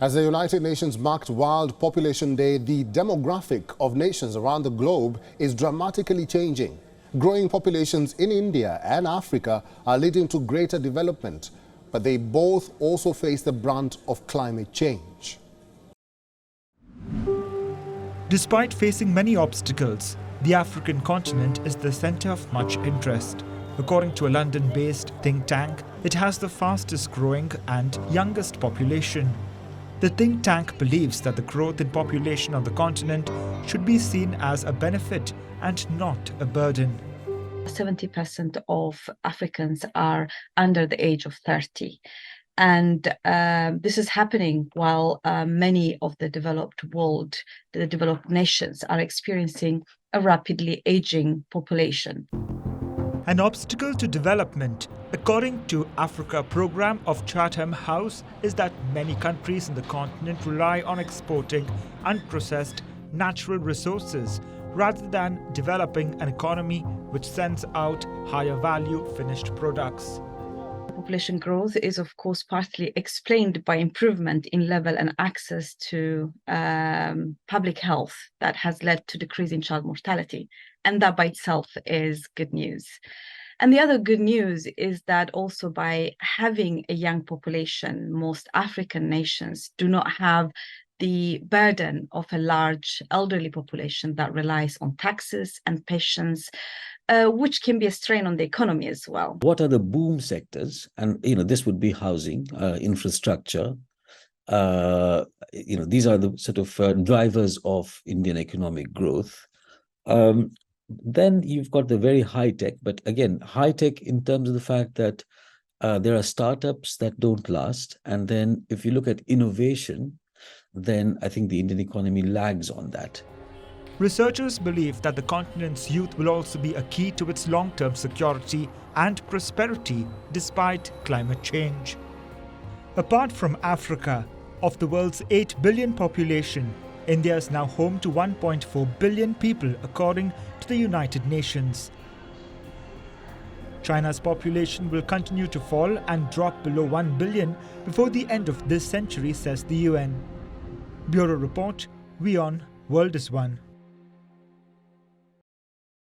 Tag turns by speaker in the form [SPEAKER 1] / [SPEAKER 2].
[SPEAKER 1] As the United Nations marked World Population Day, the demographic of nations around the globe is dramatically changing. Growing populations in India and Africa are leading to greater development, but they both also face the brunt of climate change.
[SPEAKER 2] Despite facing many obstacles, the African continent is the centre of much interest. According to a London-based think tank, it has the fastest growing and youngest population. The think tank believes that the growth in population on the continent should be seen as a benefit and not a burden.
[SPEAKER 3] 70% of Africans are under the age of 30. And this is happening while many of the developed world, the developed nations, are experiencing a rapidly aging population.
[SPEAKER 2] An obstacle to development, according to Africa Programme of Chatham House, is that many countries in the continent rely on exporting unprocessed natural resources rather than developing an economy which sends out higher value finished products.
[SPEAKER 3] Population growth is, of course, partly explained by improvement in level and access to public health that has led to decrease in child mortality. And that by itself is good news. And the other good news is that also by having a young population, most African nations do not have the burden of a large elderly population that relies on taxes and pensions, which can be a strain on the economy as well.
[SPEAKER 4] What are the boom sectors? And this would be housing, infrastructure. These are the sort of drivers of Indian economic growth. Then you've got the very high tech, but again, high tech in terms of the fact that there are startups that don't last. And then if you look at innovation, then I think the Indian economy lags on that.
[SPEAKER 2] Researchers believe that the continent's youth will also be a key to its long-term security and prosperity despite climate change. Apart from Africa, of the world's 8 billion population, India is now home to 1.4 billion people according to the United Nations. China's population will continue to fall and drop below 1 billion before the end of this century, says the UN. Bureau Report, WION World is One.